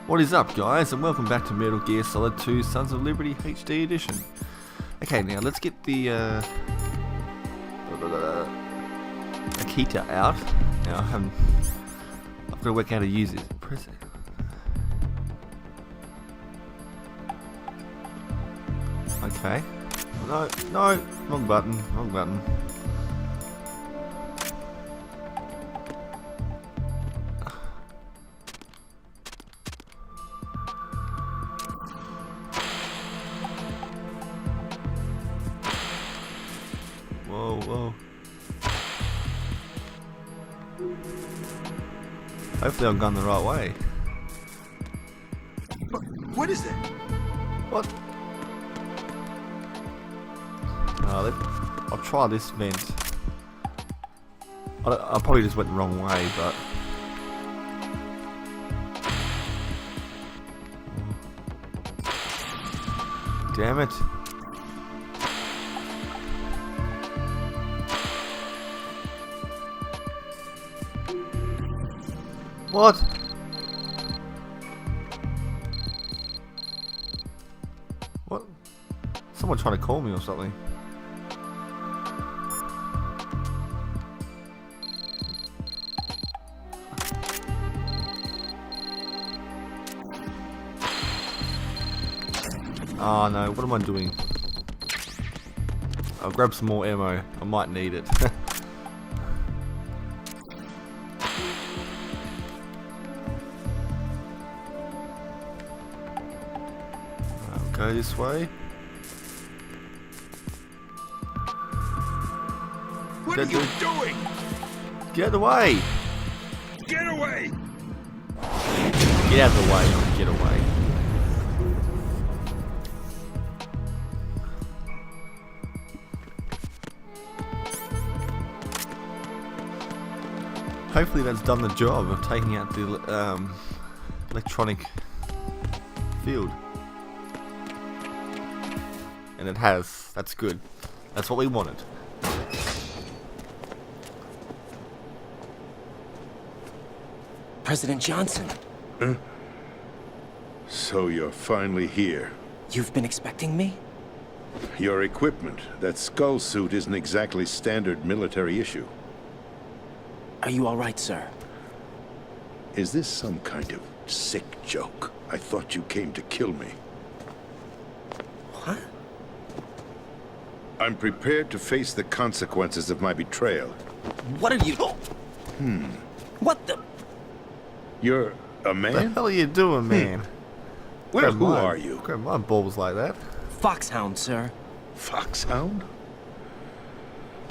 What is up, guys, and welcome back to Metal Gear Solid 2 Sons of Liberty HD Edition. Okay, now let's get the Akita out. Now I've got to work out how to use it. Press it. Okay. No, wrong button. Whoa. Hopefully I'm going the right way. What is that? What? I'll try this vent. I probably just went the wrong way, but... Damn it. What? What? Someone trying to call me or something. Oh no, what am I doing? I'll grab some more ammo. I might need it. Go this way. What are you doing? Get out of the way! Get away! Get out of the way, not get away. Hopefully that's done the job of taking out the electronic field. And it has. That's good. That's what we wanted. President Johnson. Huh? So you're finally here. You've been expecting me? Your equipment, that skull suit, isn't exactly standard military issue. Are you all right, sir? Is this some kind of sick joke? I thought you came to kill me. What? I'm prepared to face the consequences of my betrayal. What are you... What the... You're a What the man? hell are you doing, man? Well, who are you? Grab my balls like that. Foxhound, sir. Foxhound?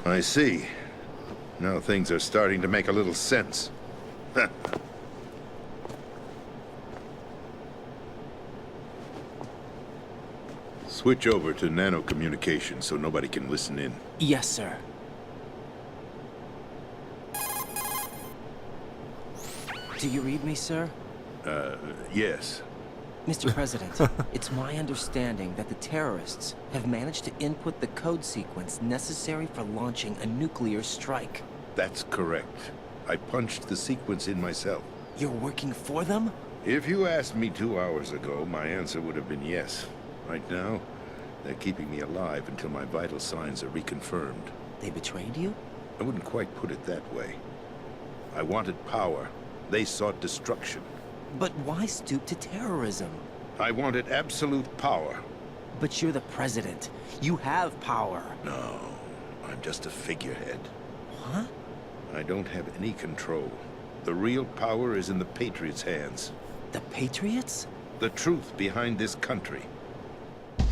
I see. Now things are starting to make a little sense. Switch over to nano communication so nobody can listen in. Yes, sir. Do you read me, sir? Yes. Mr. President, it's my understanding that the terrorists have managed to input the code sequence necessary for launching a nuclear strike. That's correct. I punched the sequence in myself. You're working for them? If you asked me 2 hours ago, my answer would have been yes. Right now, they're keeping me alive until my vital signs are reconfirmed. They betrayed you? I wouldn't quite put it that way. I wanted power. They sought destruction. But why stoop to terrorism? I wanted absolute power. But you're the president. You have power. No, I'm just a figurehead. What? I don't have any control. The real power is in the Patriots' hands. The Patriots? The truth behind this country.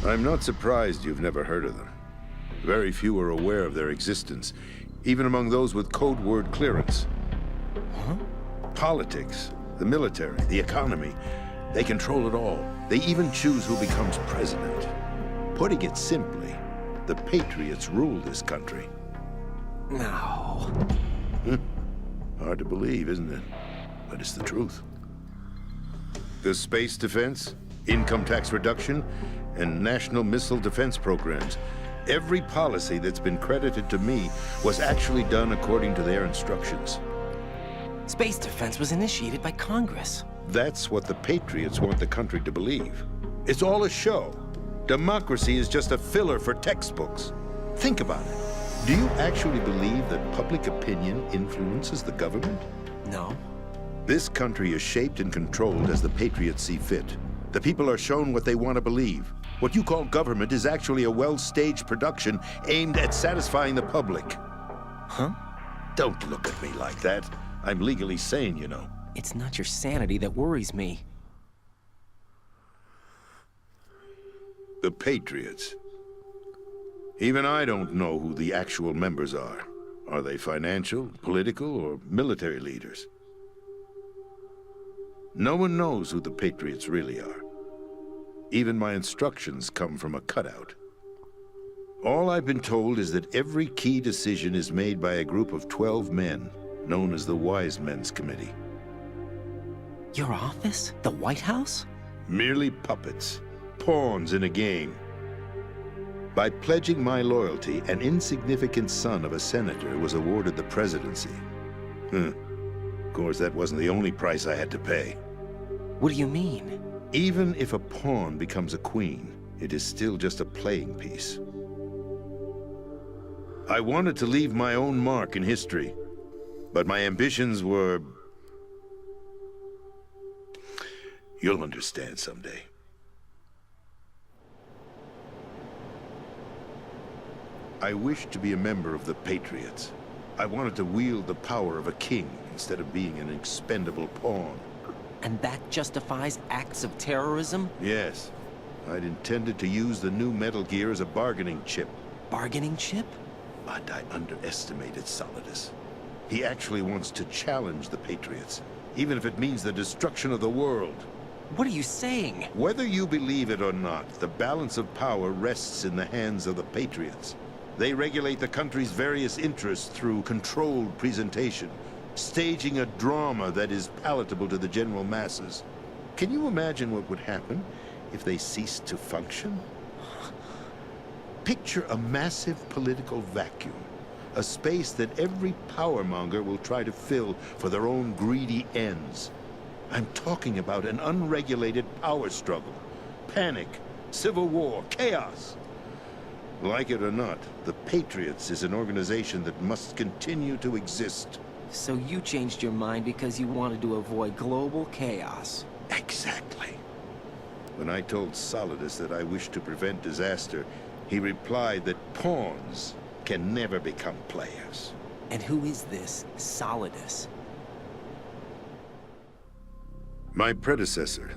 I'm not surprised you've never heard of them. Very few are aware of their existence, even among those with code word clearance. Huh? Politics, the military, the economy, they control it all. They even choose who becomes president. Putting it simply, the Patriots rule this country. No. Hard to believe, isn't it? But it's the truth. The space defense, income tax reduction, and national missile defense programs. Every policy that's been credited to me was actually done according to their instructions. Space defense was initiated by Congress. That's what the Patriots want the country to believe. It's all a show. Democracy is just a filler for textbooks. Think about it. Do you actually believe that public opinion influences the government? No. This country is shaped and controlled as the Patriots see fit. The people are shown what they want to believe. What you call government is actually a well-staged production aimed at satisfying the public. Huh? Don't look at me like that. I'm legally sane, you know. It's not your sanity that worries me. The Patriots. Even I don't know who the actual members are. Are they financial, political, or military leaders? No one knows who the Patriots really are. Even my instructions come from a cutout. All I've been told is that every key decision is made by a group of 12 men, known as the Wise Men's Committee. Your office? The White House? Merely puppets, pawns in a game. By pledging my loyalty, an insignificant son of a senator was awarded the presidency. Of course, that wasn't the only price I had to pay. What do you mean? Even if a pawn becomes a queen, it is still just a playing piece. I wanted to leave my own mark in history, but my ambitions were... You'll understand someday. I wished to be a member of the Patriots. I wanted to wield the power of a king instead of being an expendable pawn. And that justifies acts of terrorism? Yes. I'd intended to use the new Metal Gear as a bargaining chip. Bargaining chip? But I underestimated Solidus. He actually wants to challenge the Patriots, even if it means the destruction of the world. What are you saying? Whether you believe it or not, the balance of power rests in the hands of the Patriots. They regulate the country's various interests through controlled presentation, staging a drama that is palatable to the general masses. Can you imagine what would happen if they ceased to function? Picture a massive political vacuum, a space that every powermonger will try to fill for their own greedy ends. I'm talking about an unregulated power struggle, panic, civil war, chaos. Like it or not, the Patriots is an organization that must continue to exist. So you changed your mind because you wanted to avoid global chaos. Exactly. When I told Solidus that I wished to prevent disaster, he replied that pawns can never become players. And who is this Solidus? My predecessor,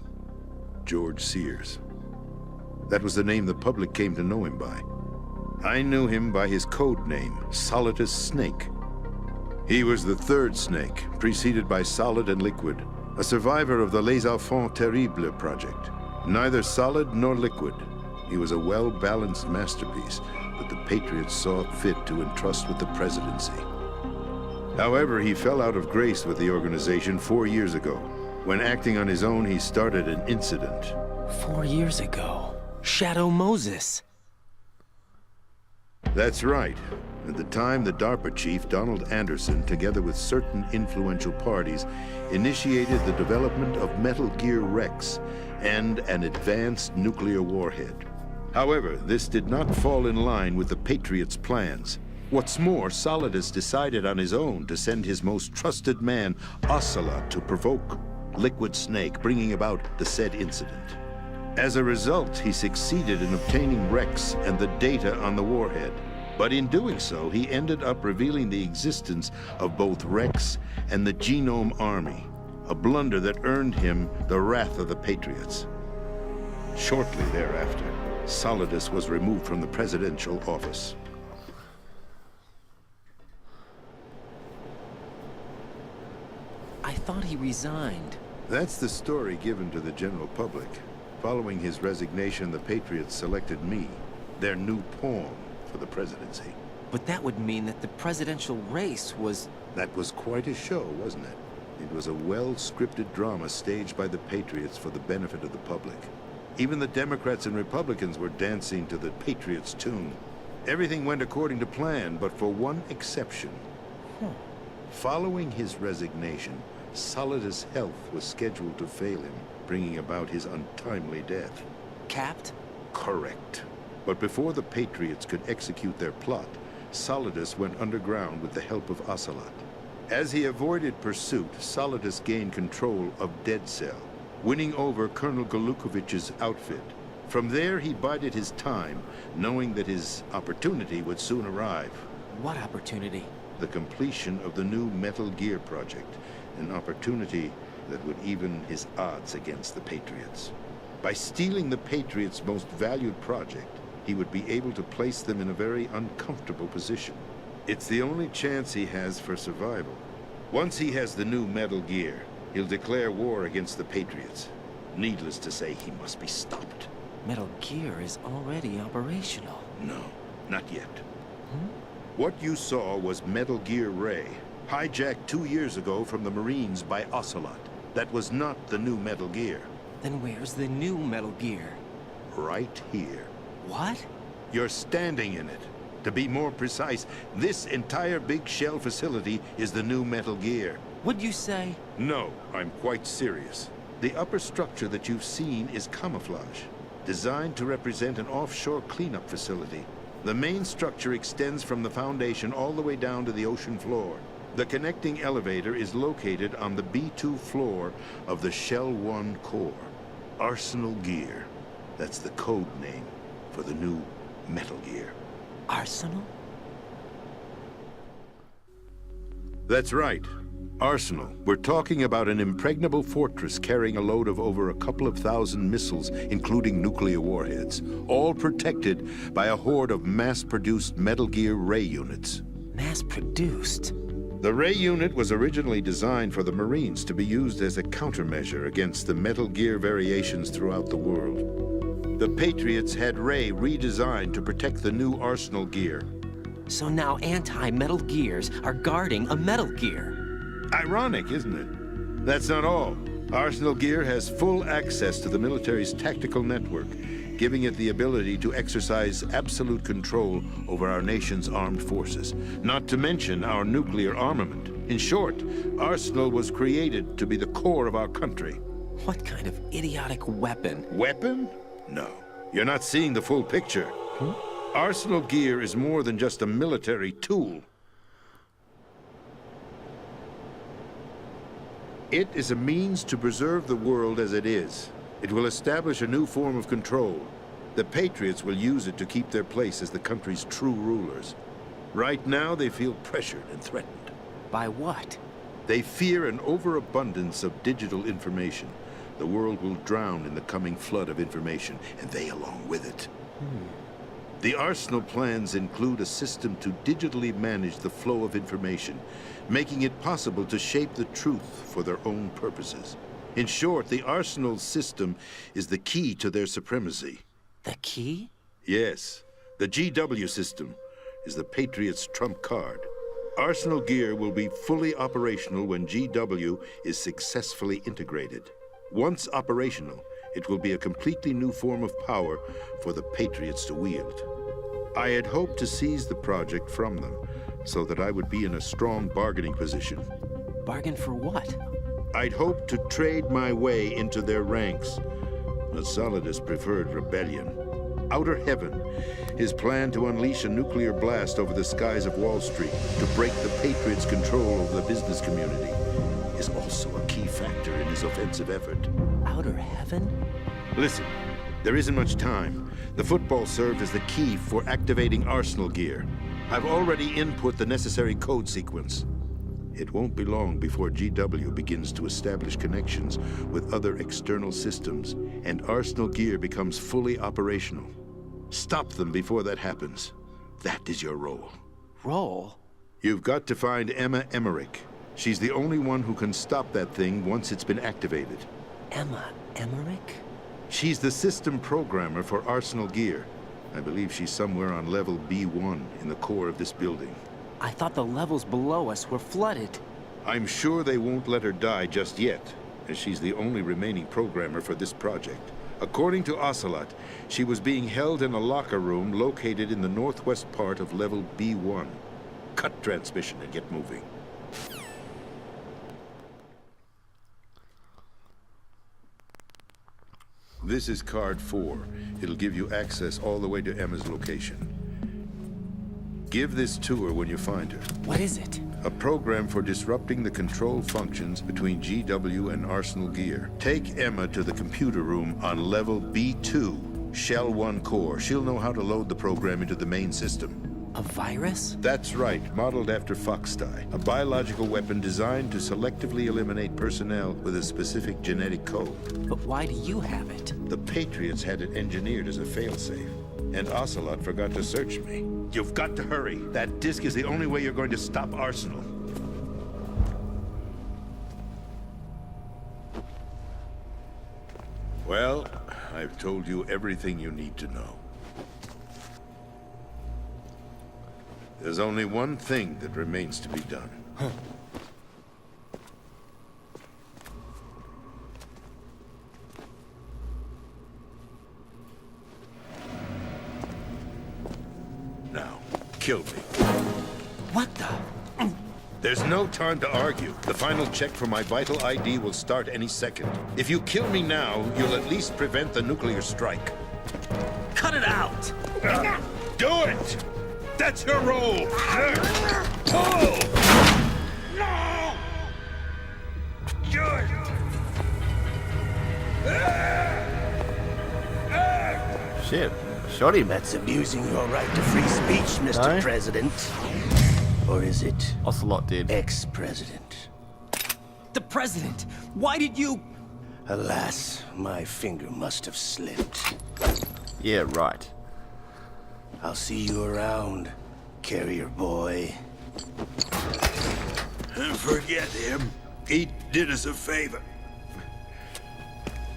George Sears. That was the name the public came to know him by. I knew him by his code name, Solidus Snake. He was the third Snake, preceded by Solid and Liquid, a survivor of the Les Enfants Terribles project. Neither solid nor liquid, he was a well-balanced masterpiece that the Patriots saw fit to entrust with the presidency. However, he fell out of grace with the organization 4 years ago. When acting on his own, he started an incident. 4 years ago. Shadow Moses. That's right. At the time, the DARPA chief, Donald Anderson, together with certain influential parties, initiated the development of Metal Gear Rex and an advanced nuclear warhead. However, this did not fall in line with the Patriots' plans. What's more, Solidus decided on his own to send his most trusted man, Ocelot, to provoke Liquid Snake, bringing about the said incident. As a result, he succeeded in obtaining Rex and the data on the warhead. But in doing so, he ended up revealing the existence of both Rex and the Genome Army, a blunder that earned him the wrath of the Patriots. Shortly thereafter, Solidus was removed from the presidential office. I thought he resigned. That's the story given to the general public. Following his resignation, the Patriots selected me, their new pawn, for the presidency. But that would mean that the presidential race was... That was quite a show, wasn't it? It was a well-scripted drama staged by the Patriots for the benefit of the public. Even the Democrats and Republicans were dancing to the Patriots' tune. Everything went according to plan, but for one exception. Following his resignation, Solidus' health was scheduled to fail him, bringing about his untimely death. Capped? Correct. But before the Patriots could execute their plot, Solidus went underground with the help of Ocelot. As he avoided pursuit, Solidus gained control of Dead Cell, winning over Colonel Golukovich's outfit. From there, he bided his time, knowing that his opportunity would soon arrive. What opportunity? The completion of the new Metal Gear project, an opportunity that would even his odds against the Patriots. By stealing the Patriots' most valued project, he would be able to place them in a very uncomfortable position. It's the only chance he has for survival. Once he has the new Metal Gear, he'll declare war against the Patriots. Needless to say, he must be stopped. Metal Gear is already operational. No, not yet. What you saw was Metal Gear Ray, hijacked 2 years ago from the Marines by Ocelot. That was not the new Metal Gear. Then where's the new Metal Gear? Right here. What? You're standing in it. To be more precise, this entire big shell facility is the new Metal Gear. What'd you say? No, I'm quite serious. The upper structure that you've seen is camouflage, designed to represent an offshore cleanup facility. The main structure extends from the foundation all the way down to the ocean floor. The connecting elevator is located on the B2 floor of the Shell 1 core. Arsenal Gear. That's the code name for the new Metal Gear. Arsenal? That's right. Arsenal. We're talking about an impregnable fortress carrying a load of over a couple of thousand missiles, including nuclear warheads, all protected by a horde of mass-produced Metal Gear Ray units. Mass-produced? The Ray unit was originally designed for the Marines to be used as a countermeasure against the Metal Gear variations throughout the world. The Patriots had Ray redesigned to protect the new Arsenal Gear. So now anti-Metal Gears are guarding a Metal Gear. Ironic, isn't it? That's not all. Arsenal Gear has full access to the military's tactical network, giving it the ability to exercise absolute control over our nation's armed forces, not to mention our nuclear armament. In short, Arsenal was created to be the core of our country. What kind of idiotic weapon? Weapon? No. You're not seeing the full picture. Arsenal Gear is more than just a military tool. It is a means to preserve the world as it is. It will establish a new form of control. The Patriots will use it to keep their place as the country's true rulers. Right now, they feel pressured and threatened. By what? They fear an overabundance of digital information. The world will drown in the coming flood of information, and they along with it. The Arsenal plans include a system to digitally manage the flow of information, making it possible to shape the truth for their own purposes. In short, the Arsenal system is the key to their supremacy. The key? Yes, the GW system is the Patriots' trump card. Arsenal Gear will be fully operational when GW is successfully integrated. Once operational, it will be a completely new form of power for the Patriots to wield. I had hoped to seize the project from them, so that I would be in a strong bargaining position. Bargain for what? I'd hoped to trade my way into their ranks, but Solidus preferred rebellion. Outer Heaven, his plan to unleash a nuclear blast over the skies of Wall Street to break the Patriots' control over the business community, is also a key factor in his offensive effort. Outer Heaven? Listen, there isn't much time. The football served as the key for activating Arsenal Gear. I've already input the necessary code sequence. It won't be long before GW begins to establish connections with other external systems, and Arsenal Gear becomes fully operational. Stop them before that happens. That is your role. Role? You've got to find Emma Emmerich. She's the only one who can stop that thing once it's been activated. Emma Emmerich? She's the system programmer for Arsenal Gear. I believe she's somewhere on level B1 in the core of this building. I thought the levels below us were flooded. I'm sure they won't let her die just yet, as she's the only remaining programmer for this project. According to Ocelot, she was being held in a locker room located in the northwest part of level B1. Cut transmission and get moving. This is card 4. It'll give you access all the way to Emma's location. Give this to her when you find her. What is it? A program for disrupting the control functions between GW and Arsenal Gear. Take Emma to the computer room on level B2, Shell 1 core. She'll know how to load the program into the main system. A virus? That's right, modeled after Foxdie, a biological weapon designed to selectively eliminate personnel with a specific genetic code. But why do you have it? The Patriots had it engineered as a failsafe, and Ocelot forgot to search me. You've got to hurry. That disk is the only way you're going to stop Arsenal. Well, I've told you everything you need to know. There's only one thing that remains to be done. Now, kill me. What the? There's no time to argue. The final check for my vital ID will start any second. If you kill me now, you'll at least prevent the nuclear strike. Cut it out! Do it! That's your role! No! Shit. Shot him. That's abusing your right to free speech, Mr. No. President. Or is it Ocelot did. ex-president? The president! Why did you... Alas, my finger must have slipped. Yeah, right. I'll see you around, carrier boy. Forget him. He did us a favor.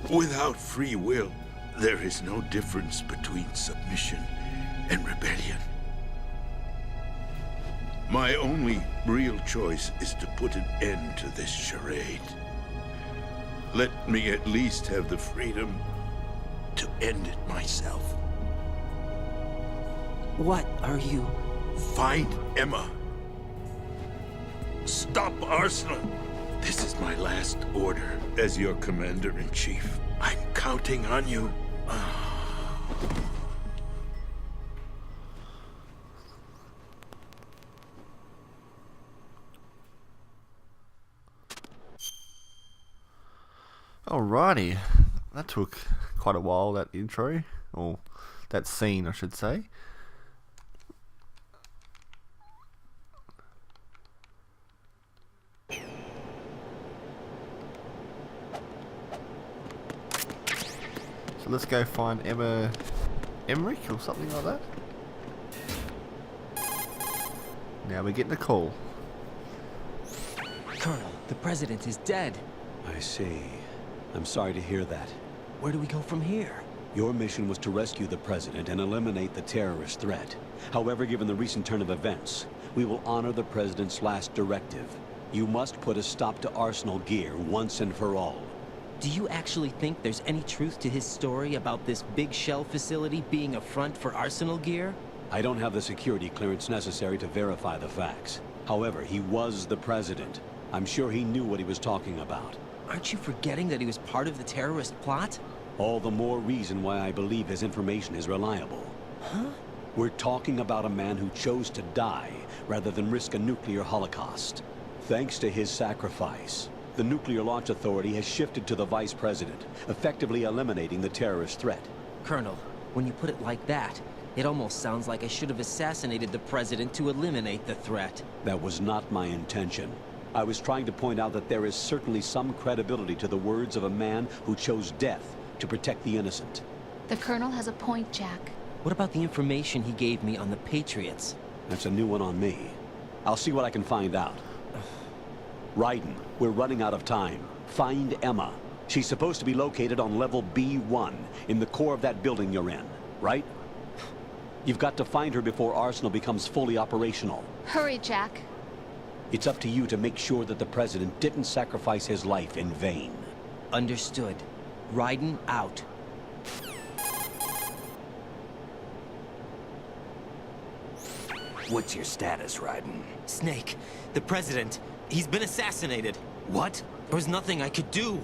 Without free will, there is no difference between submission and rebellion. My only real choice is to put an end to this charade. Let me at least have the freedom to end it myself. What are you... Find Emma. Stop Arsenal. This is my last order as your commander-in-chief. I'm counting on you. Alrighty. That took quite a while, that intro. Or that scene, I should say. So let's go find Emma Emmerich or something like that. Now we're getting a call. Colonel, the president is dead. I see. I'm sorry to hear that. Where do we go from here? Your mission was to rescue the president and eliminate the terrorist threat. However, given the recent turn of events, we will honor the president's last directive. You must put a stop to Arsenal Gear once and for all. Do you actually think there's any truth to his story about this big shell facility being a front for Arsenal Gear? I don't have the security clearance necessary to verify the facts. However, he was the president. I'm sure he knew what he was talking about. Aren't you forgetting that he was part of the terrorist plot? All the more reason why I believe his information is reliable. Huh? We're talking about a man who chose to die rather than risk a nuclear holocaust. Thanks to his sacrifice, the Nuclear Launch Authority has shifted to the Vice President, effectively eliminating the terrorist threat. Colonel, when you put it like that, it almost sounds like I should have assassinated the president to eliminate the threat. That was not my intention. I was trying to point out that there is certainly some credibility to the words of a man who chose death to protect the innocent. The Colonel has a point, Jack. What about the information he gave me on the Patriots? That's a new one on me. I'll see what I can find out. Raiden, we're running out of time. Find Emma. She's supposed to be located on level B1, in the core of that building you're in, right? You've got to find her before Arsenal becomes fully operational. Hurry, Jack. It's up to you to make sure that the president didn't sacrifice his life in vain. Understood. Raiden out. What's your status, Raiden? Snake, the president, he's been assassinated. What? There was nothing I could do.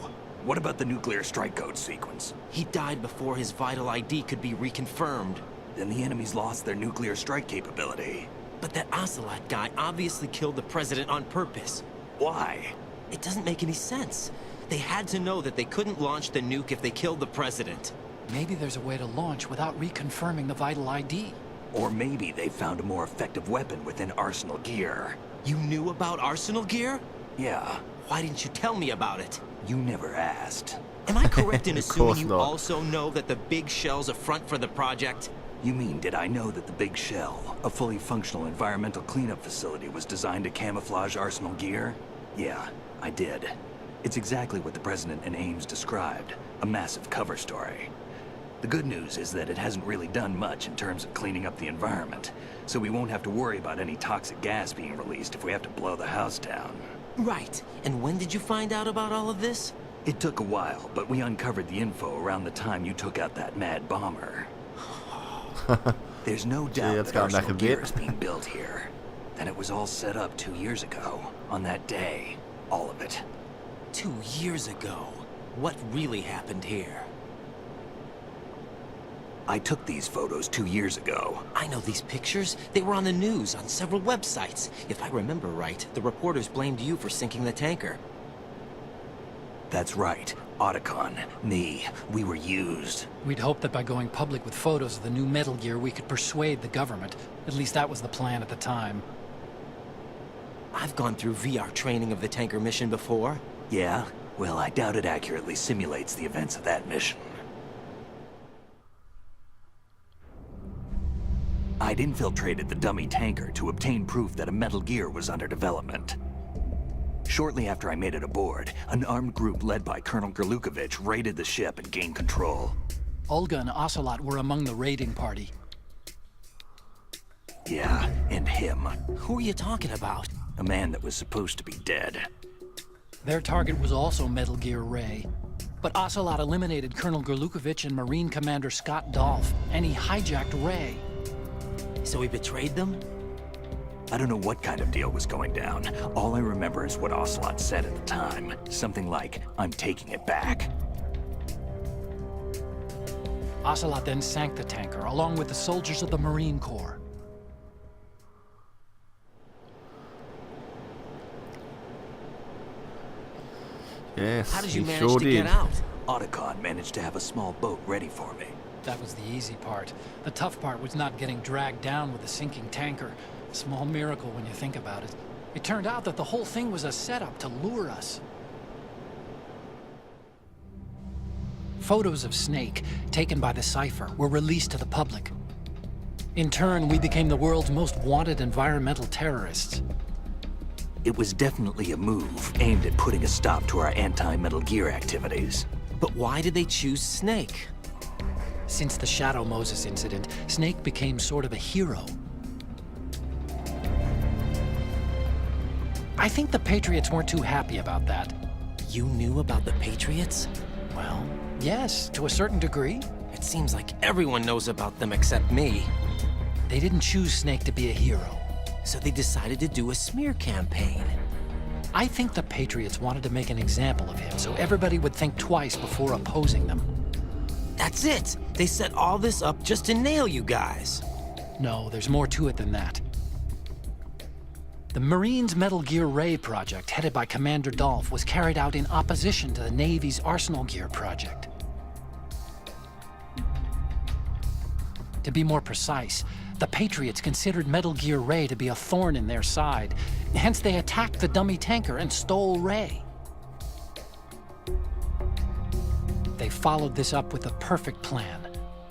What about the nuclear strike code sequence? He died before his vital ID could be reconfirmed. Then the enemy's lost their nuclear strike capability. But that Ocelot guy obviously killed the president on purpose. Why? It doesn't make any sense. They had to know that they couldn't launch the nuke if they killed the president. Maybe there's a way to launch without reconfirming the vital ID. Or maybe they found a more effective weapon within Arsenal gear. You knew about Arsenal gear? Yeah, Why didn't you tell me about it? you never asked. Am I correct in Of assuming course you not. also know that the big shell's a front for the project? You mean, did I know that the Big Shell, a fully functional environmental cleanup facility, was designed to camouflage Arsenal gear? Yeah, I did. It's exactly what the President and Ames described, a massive cover story. The good news is that it hasn't really done much in terms of cleaning up the environment, so we won't have to worry about any toxic gas being released if we have to blow the house down. Right. And when did you find out about all of this? It took a while, but we uncovered the info around the time you took out that mad bomber. There's no doubt it's that gone back Arsenal a gear bit. is being built here. And it was all set up 2 years ago, on that day. All of it. 2 years ago. What really happened here? I took these photos 2 years ago. I know these pictures. They were on the news, on several websites. If I remember right, the reporters blamed you for sinking the tanker. That's right. Otacon, me, we were used. We'd hoped that by going public with photos of the new Metal Gear, we could persuade the government. At least that was the plan at the time. I've gone through VR training of the tanker mission before. Yeah? Well, I doubt it accurately simulates the events of that mission. I'd infiltrated the dummy tanker to obtain proof that a Metal Gear was under development. Shortly after I made it aboard, an armed group led by Colonel Gerlukovich raided the ship and gained control. Olga and Ocelot were among the raiding party. Yeah, and him. Who are you talking about? A man that was supposed to be dead. Their target was also Metal Gear Ray. But Ocelot eliminated Colonel Gerlukovich and Marine Commander Scott Dolph, and he hijacked Ray. So he betrayed them? I don't know what kind of deal was going down. All I remember is what Ocelot said at the time. Something like, "I'm taking it back." Ocelot then sank the tanker, along with the soldiers of the Marine Corps. Yes, How did you he manage sure to did. get out? Otacon managed to have a small boat ready for me. That was the easy part. The tough part was not getting dragged down with the sinking tanker. A small miracle when you think about it. It turned out that the whole thing was a setup to lure us. Photos of Snake, taken by the Cypher, were released to the public. In turn, we became the world's most wanted environmental terrorists. It was definitely a move aimed at putting a stop to our anti-Metal Gear activities. But why did they choose Snake? Since the Shadow Moses incident, Snake became sort of a hero. I think the Patriots weren't too happy about that. You knew about the Patriots? Well, yes, to a certain degree. It seems like everyone knows about them except me. They didn't choose Snake to be a hero. So they decided to do a smear campaign. I think the Patriots wanted to make an example of him so everybody would think twice before opposing them. That's it! They set all this up just to nail you guys. No, there's more to it than that. The Marines' Metal Gear Ray project, headed by Commander Dolph, was carried out in opposition to the Navy's Arsenal Gear project. To be more precise, the Patriots considered Metal Gear Ray to be a thorn in their side. Hence, they attacked the dummy tanker and stole Ray. They followed this up with a perfect plan.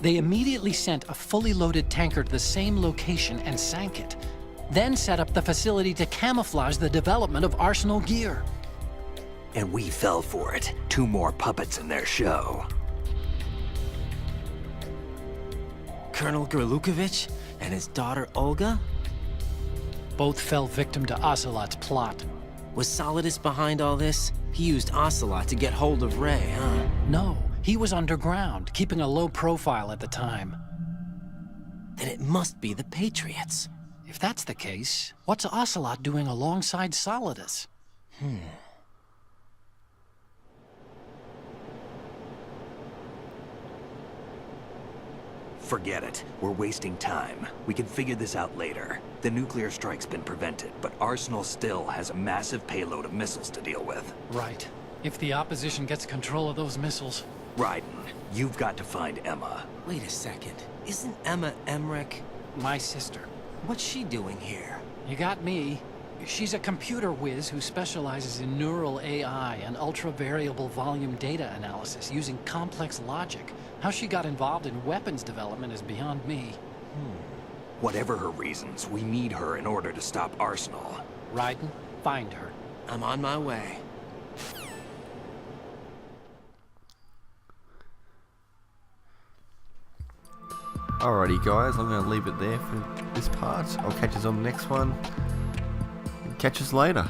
They immediately sent a fully loaded tanker to the same location and sank it. Then set up the facility to camouflage the development of Arsenal Gear. And we fell for it. 2 more puppets in their show. Colonel Gerlukovich and his daughter Olga? Both fell victim to Ocelot's plot. Was Solidus behind all this? He used Ocelot to get hold of Ray, huh? No, he was underground, keeping a low profile at the time. Then it must be the Patriots. If that's the case, what's Ocelot doing alongside Solidus? Forget it. We're wasting time. We can figure this out later. The nuclear strike's been prevented, but Arsenal still has a massive payload of missiles to deal with. Right. If the opposition gets control of those missiles... Raiden, you've got to find Emma. Wait a second. Isn't Emma Emmerich? My sister. What's she doing here? You got me. She's a computer whiz who specializes in neural AI and ultra-variable volume data analysis using complex logic. How she got involved in weapons development is beyond me. Whatever her reasons, we need her in order to stop Arsenal. Raiden, find her. I'm on my way. Alrighty guys, I'm going to leave it there for this part. I'll catch us on the next one. Catch us later.